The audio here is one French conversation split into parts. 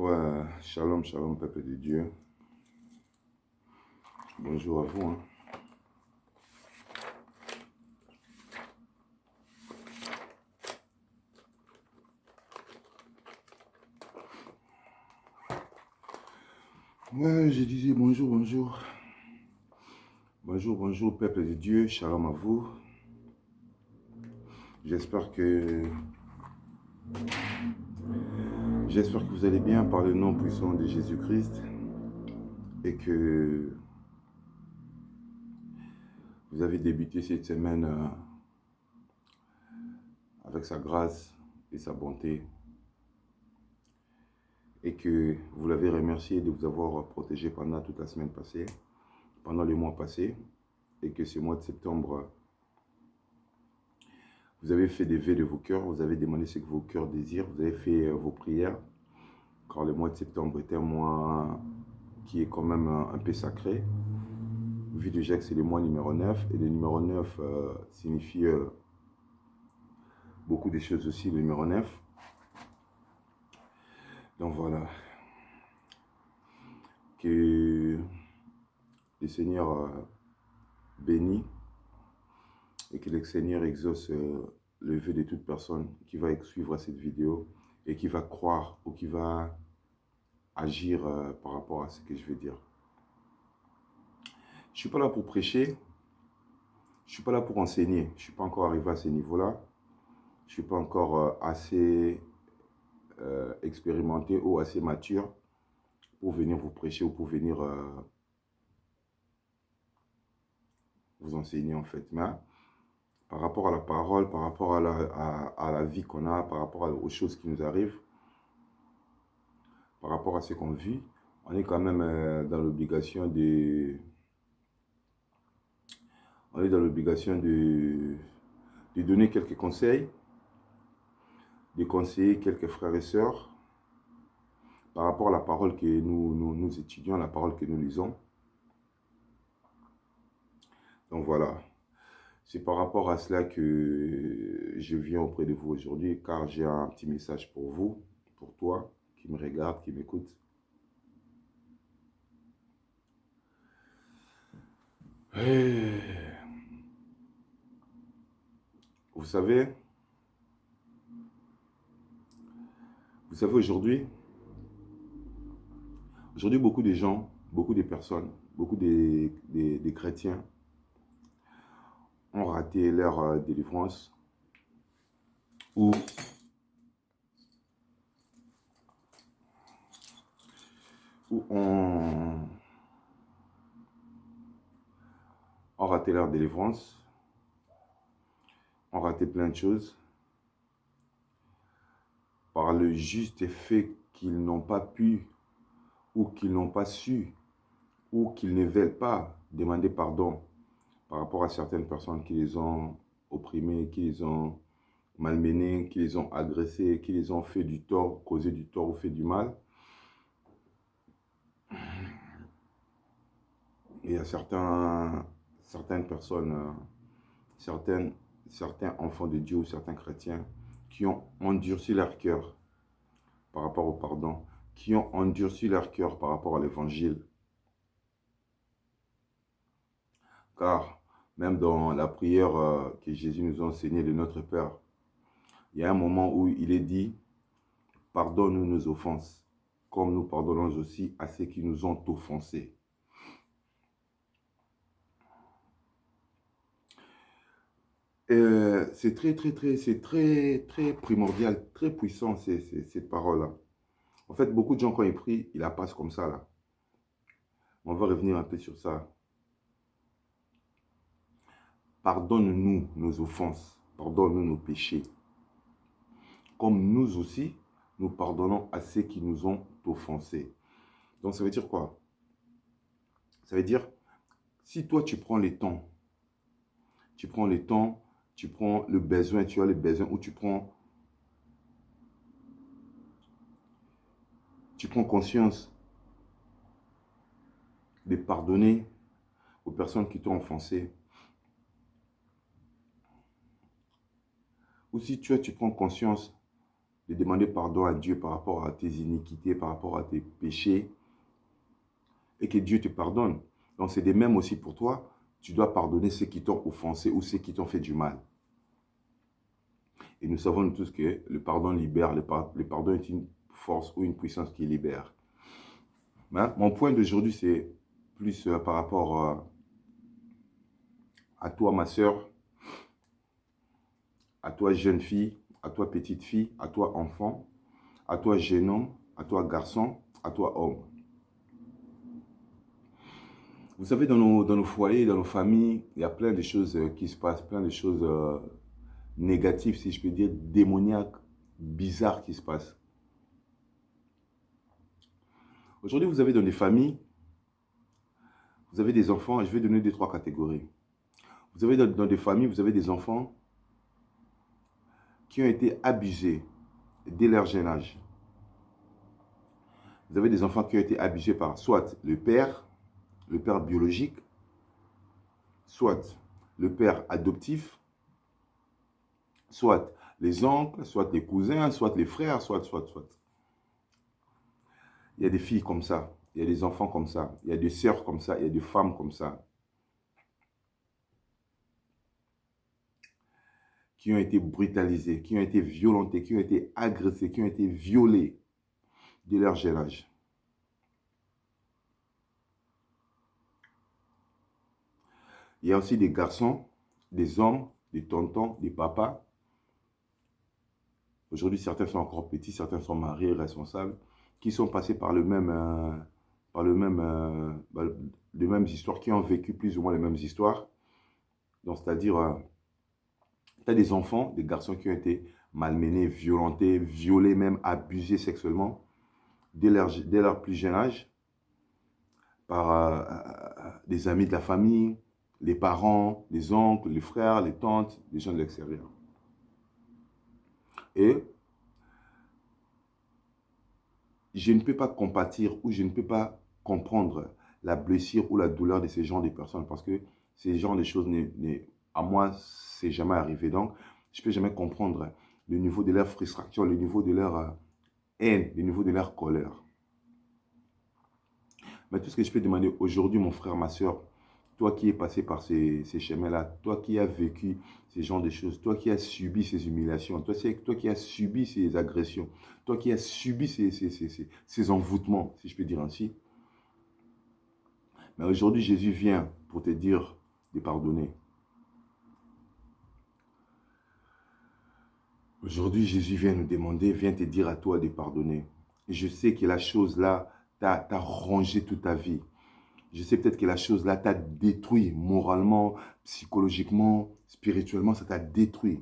Ouais, shalom, shalom, peuple de Dieu. Bonjour à vous. Ouais, je disais bonjour, bonjour. Bonjour, bonjour, peuple de Dieu. Shalom à vous. J'espère que vous allez bien par le nom puissant de Jésus-Christ et que vous avez débuté cette semaine avec sa grâce et sa bonté et que vous l'avez remercié de vous avoir protégé pendant toute la semaine passée, pendant les mois passés, et que ce mois de septembre, vous avez fait des vœux de vos cœurs, vous avez demandé ce que vos cœurs désirent, vous avez fait vos prières, car le mois de septembre est un mois qui est quand même un peu sacré. Vu déjà que c'est le mois numéro 9, et le numéro 9 signifie beaucoup de choses aussi, le numéro 9. Donc voilà, que le Seigneur bénit et que le Seigneur exauce le vœu de toute personne qui va suivre cette vidéo et qui va croire ou qui va agir par rapport à ce que je vais dire. Je ne suis pas là pour prêcher, je ne suis pas là pour enseigner, je ne suis pas encore arrivé à ce niveau-là, je ne suis pas encore assez expérimenté ou assez mature pour venir vous prêcher ou pour venir vous enseigner en fait. Mais par rapport à la parole, par rapport à la vie qu'on a, par rapport aux choses qui nous arrivent, par rapport à ce qu'on vit, on est quand même dans l'obligation de... On est dans l'obligation de donner quelques conseils, de conseiller quelques frères et sœurs par rapport à la parole que nous étudions, la parole que nous lisons. Donc voilà, c'est par rapport à cela que je viens auprès de vous aujourd'hui, car j'ai un petit message pour vous, pour toi, qui me regarde, qui m'écoute. Vous savez aujourd'hui, beaucoup de gens, beaucoup de personnes, beaucoup de chrétiens ont raté leur délivrance ou ont raté leur délivrance, ont raté plein de choses par le juste fait qu'ils n'ont pas pu ou qu'ils n'ont pas su ou qu'ils ne veulent pas demander pardon par rapport à certaines personnes qui les ont opprimés, qui les ont malmenés, qui les ont agressés, qui les ont fait du tort, causé du tort ou fait du mal. Et il y a certaines personnes, certains enfants de Dieu ou certains chrétiens qui ont endurci leur cœur par rapport au pardon, qui ont endurci leur cœur par rapport à l'évangile. Car même dans la prière que Jésus nous a enseignée de notre Père, il y a un moment où il est dit « Pardonne-nous nos offenses, comme nous pardonnons aussi à ceux qui nous ont offensés. » C'est très primordial, très puissant cette parole-là. En fait, beaucoup de gens, quand ils prient, ils la passent comme ça, là. On va revenir un peu sur ça. Pardonne-nous nos offenses, pardonne-nous nos péchés. Comme nous aussi, nous pardonnons à ceux qui nous ont offensés. Donc, ça veut dire quoi? Ça veut dire, si toi, tu prends le temps, tu prends le besoin, tu as le besoin, ou tu prends conscience de pardonner aux personnes qui t'ont offensé. Ou si tu prends conscience de demander pardon à Dieu par rapport à tes iniquités, par rapport à tes péchés, et que Dieu te pardonne. Donc c'est de même aussi pour toi, tu dois pardonner ceux qui t'ont offensé ou ceux qui t'ont fait du mal. Et nous savons tous que le pardon libère, le pardon est une force ou une puissance qui libère. Hein? Mon point d'aujourd'hui, c'est plus par rapport à toi, ma soeur, à toi, jeune fille, à toi, petite fille, à toi, enfant, à toi, jeune homme, à toi, garçon, à toi, homme. Vous savez, dans nos foyers, dans nos familles, il y a plein de choses qui se passent, plein de choses négatives, si je peux dire, démoniaques, bizarres qui se passent. Aujourd'hui, vous avez dans des familles, vous avez des enfants, et je vais donner 2-3 catégories. Vous avez dans des familles, vous avez des enfants qui ont été abusés dès leur jeune âge. Vous avez des enfants qui ont été abusés par soit le père biologique, soit le père adoptif, soit les oncles, soit les cousins, soit les frères, soit. Il y a des filles comme ça, il y a des enfants comme ça, il y a des sœurs comme ça, il y a des femmes comme ça, qui ont été brutalisées, qui ont été violentées, qui ont été agressées, qui ont été violées dès leur jeune âge. Il y a aussi des garçons, des hommes, des tontons, des papas. Aujourd'hui, certains sont encore petits, certains sont mariés, responsables, qui sont passés par les mêmes histoires, qui ont vécu plus ou moins les mêmes histoires. Donc, c'est-à-dire, tu as des enfants, des garçons qui ont été malmenés, violentés, violés, même abusés sexuellement dès leur plus jeune âge par des amis de la famille, les parents, les oncles, les frères, les tantes, les gens de l'extérieur. Et je ne peux pas compatir ou je ne peux pas comprendre la blessure ou la douleur de ces gens de personnes parce que ces genres de choses, à moi, c'est jamais arrivé. Donc, je ne peux jamais comprendre le niveau de leur frustration, le niveau de leur haine, le niveau de leur colère. Mais tout ce que je peux demander aujourd'hui, mon frère, ma soeur, toi qui es passé par ces chemins-là, toi qui as vécu ces genres de choses, toi qui as subi ces humiliations, toi qui as subi ces agressions, toi qui as subi ces envoûtements, si je peux dire ainsi. Mais aujourd'hui, Jésus vient pour te dire de pardonner. Aujourd'hui, Jésus vient nous demander, vient te dire à toi de pardonner. Et je sais que la chose là t'a rongé toute ta vie. Je sais peut-être que la chose là t'a détruit moralement, psychologiquement, spirituellement, ça t'a détruit.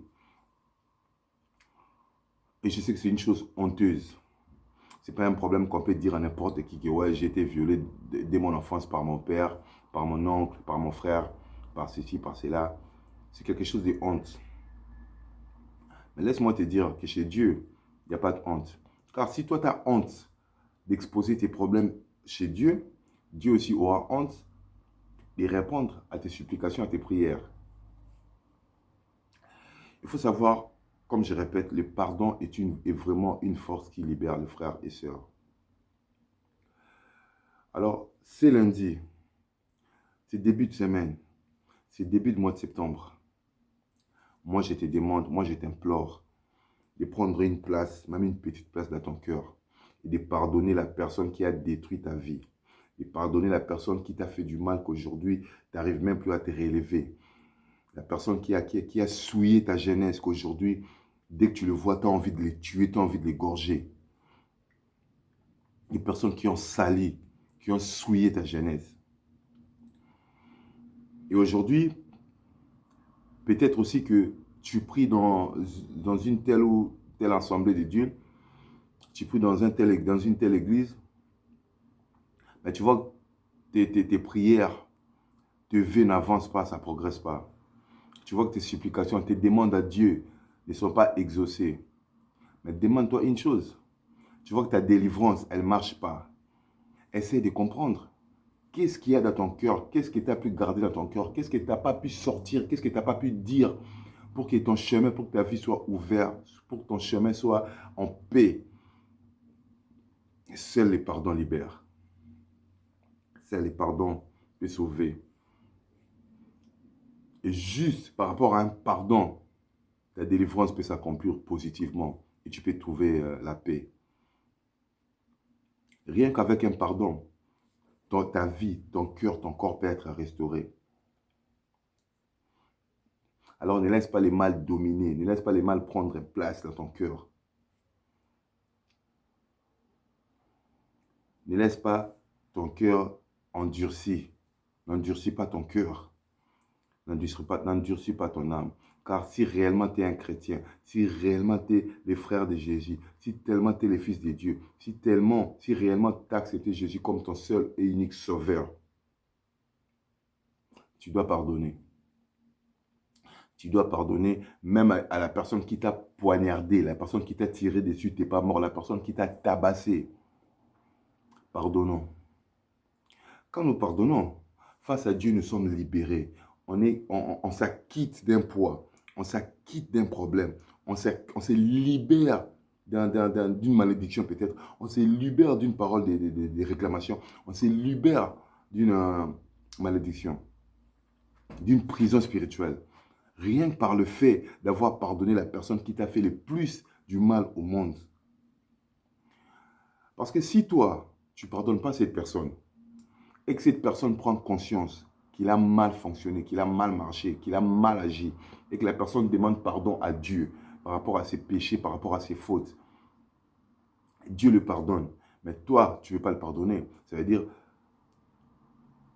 Et je sais que c'est une chose honteuse. Ce n'est pas un problème qu'on peut dire à n'importe qui que ouais, j'ai été violé dès mon enfance par mon père, par mon oncle, par mon frère, par ceci, par cela. C'est quelque chose de honte. Mais laisse-moi te dire que chez Dieu, il n'y a pas de honte. Car si toi, tu as honte d'exposer tes problèmes chez Dieu, Dieu aussi aura honte de répondre à tes supplications, à tes prières. Il faut savoir, comme je répète, le pardon est vraiment une force qui libère les frères et sœurs. Alors, c'est lundi, c'est début de semaine, c'est début de mois de septembre. Moi, je te demande, moi, je t'implore de prendre une place, même une petite place dans ton cœur, et de pardonner la personne qui a détruit ta vie, de pardonner la personne qui t'a fait du mal, qu'aujourd'hui, tu n'arrives même plus à te relever. La personne qui a souillé ta jeunesse, qu'aujourd'hui, dès que tu le vois, tu as envie de les tuer, tu as envie de les gorger. Des personnes qui ont sali, qui ont souillé ta jeunesse. Et aujourd'hui, peut-être aussi que tu pries dans une telle ou telle assemblée de Dieu, tu pries dans une telle église, mais tu vois que tes prières, tes vœux n'avancent pas, ça ne progresse pas. Tu vois que tes supplications, tes demandes à Dieu ne sont pas exaucées. Mais demande-toi une chose. Tu vois que ta délivrance, elle ne marche pas. Essaie de comprendre. Qu'est-ce qu'il y a dans ton cœur? Qu'est-ce que tu as pu garder dans ton cœur? Qu'est-ce que tu n'as pas pu sortir? Qu'est-ce que tu n'as pas pu dire pour que ton chemin, pour que ta vie soit ouverte, pour que ton chemin soit en paix. Seuls les pardons libèrent. Seuls les pardons peuvent sauver. Et juste par rapport à un pardon, ta délivrance peut s'accomplir positivement et tu peux trouver la paix. Rien qu'avec un pardon, ta vie, ton cœur, ton corps peut être restauré. Alors ne laisse pas les mal dominer, ne laisse pas les mal prendre place dans ton cœur. Ne laisse pas ton cœur endurci. N'endurcis pas ton cœur. N'endurcis pas ton âme. Car si réellement tu es un chrétien, si réellement tu es le frère de Jésus, si tellement tu es le fils de Dieu, si réellement tu as accepté Jésus comme ton seul et unique sauveur, tu dois pardonner. Tu dois pardonner même à la personne qui t'a poignardé, la personne qui t'a tiré dessus, tu n'es pas mort, la personne qui t'a tabassé. Pardonnons. Quand nous pardonnons, face à Dieu, nous sommes libérés. On s'acquitte d'un poids, on s'acquitte d'un problème, on se libère d'une malédiction peut-être, on se libère d'une parole de réclamation, on se libère d'une malédiction, d'une prison spirituelle. Rien que par le fait d'avoir pardonné la personne qui t'a fait le plus du mal au monde. Parce que si toi, tu ne pardonnes pas cette personne, et que cette personne prend conscience qu'il a mal fonctionné, qu'il a mal marché, qu'il a mal agi, et que la personne demande pardon à Dieu par rapport à ses péchés, par rapport à ses fautes, Dieu le pardonne. Mais toi, tu ne veux pas le pardonner. Ça veut dire,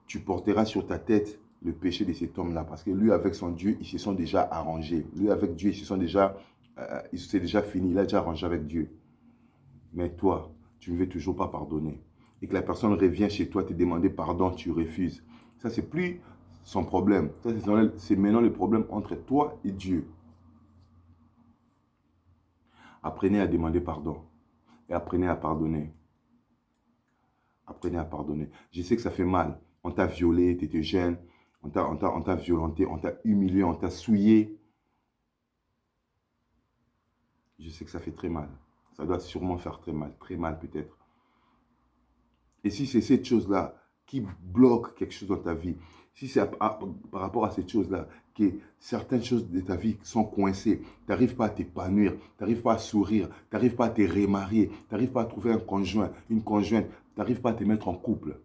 tu porteras sur ta tête le péché de cet homme-là. Parce que lui, avec son Dieu, ils se sont déjà arrangés. Lui, avec Dieu, c'est déjà fini. Il a déjà arrangé avec Dieu. Mais toi, tu ne veux toujours pas pardonner. Et que la personne revient chez toi te demander pardon, tu refuses. Ça, c'est plus son problème. Ça, c'est maintenant le problème entre toi et Dieu. Apprenez à demander pardon. Et apprenez à pardonner. Apprenez à pardonner. Je sais que ça fait mal. On t'a violé, tu étais jeune. On t'a violenté, on t'a humilié, on t'a souillé. Je sais que ça fait très mal. Ça doit sûrement faire très mal peut-être. Et si c'est cette chose-là qui bloque quelque chose dans ta vie, si c'est par rapport à cette chose-là que certaines choses de ta vie sont coincées, tu n'arrives pas à t'épanouir, tu n'arrives pas à sourire, tu n'arrives pas à te remarier, tu n'arrives pas à trouver un conjoint, une conjointe, tu n'arrives pas à te mettre en couple,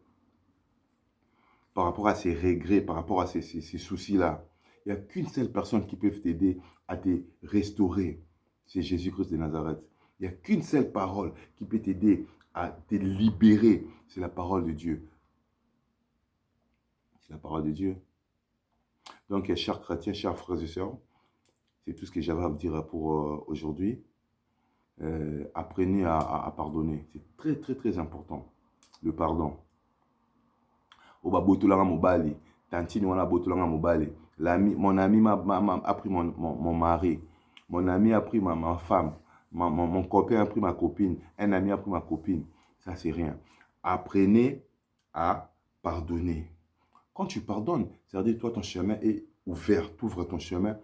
par rapport à ces regrets, par rapport à ces soucis-là, il n'y a qu'une seule personne qui peut t'aider à te restaurer. C'est Jésus-Christ de Nazareth. Il n'y a qu'une seule parole qui peut t'aider à te libérer. C'est la parole de Dieu. C'est la parole de Dieu. Donc, chers chrétiens, chers frères et sœurs, c'est tout ce que j'avais à vous dire pour aujourd'hui. Apprenez à pardonner. C'est très, très, très important. Le pardon. Oba botolanga mobali. Tantine wana botolanga mobali. Mon ami a pris mon mari. Mon ami a pris ma femme. Mon copain a pris ma copine. Un ami a pris ma copine. Ça, c'est rien. Apprenez à pardonner. Quand tu pardonnes, c'est-à-dire toi, ton chemin est ouvert. Tu ouvres ton chemin.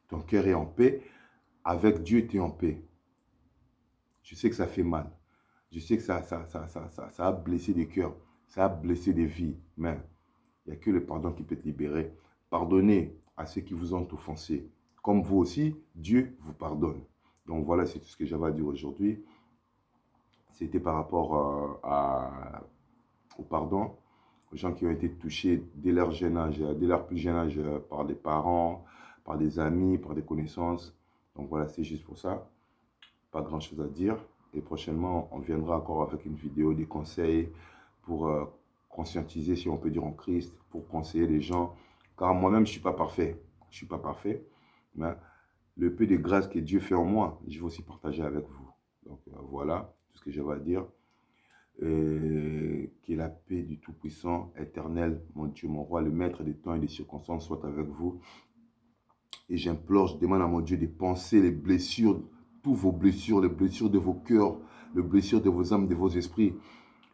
Ton cœur est en paix. Avec Dieu, tu es en paix. Je sais que ça fait mal. Je sais que ça a blessé des cœurs. Ça a blessé des vies. Mais il n'y a que le pardon qui peut te libérer. Pardonnez à ceux qui vous ont offensé. Comme vous aussi, Dieu vous pardonne. Donc voilà, c'est tout ce que j'avais à dire aujourd'hui. C'était par rapport au pardon, aux gens qui ont été touchés dès leur jeune âge, dès leur plus jeune âge, par des parents, par des amis, par des connaissances. Donc voilà, c'est juste pour ça. Pas grand chose à dire. Et prochainement, on viendra encore avec une vidéo, des conseils pour conscientiser, si on peut dire, en Christ, pour conseiller les gens. Car moi-même, je ne suis pas parfait. Je ne suis pas parfait. Mais le peu de grâce que Dieu fait en moi, je vais aussi partager avec vous. Donc voilà tout ce que j'avais à dire. Que la paix du Tout-Puissant, éternel, mon Dieu, mon roi, le maître des temps et des circonstances soit avec vous. Et j'implore, je demande à mon Dieu de penser les blessures, toutes vos blessures, les blessures de vos cœurs, les blessures de vos âmes, de vos esprits.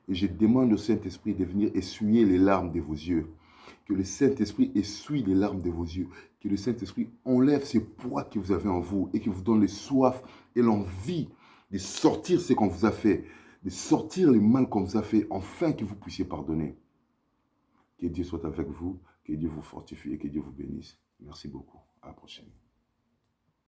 Et je demande au Saint-Esprit de venir essuyer les larmes de vos yeux. Que le Saint-Esprit essuie les larmes de vos yeux. Que le Saint-Esprit enlève ce poids que vous avez en vous et que vous donne les soif et l'envie de sortir ce qu'on vous a fait, de sortir le mal qu'on vous a fait, afin que vous puissiez pardonner. Que Dieu soit avec vous, que Dieu vous fortifie et que Dieu vous bénisse. Merci beaucoup. À la prochaine.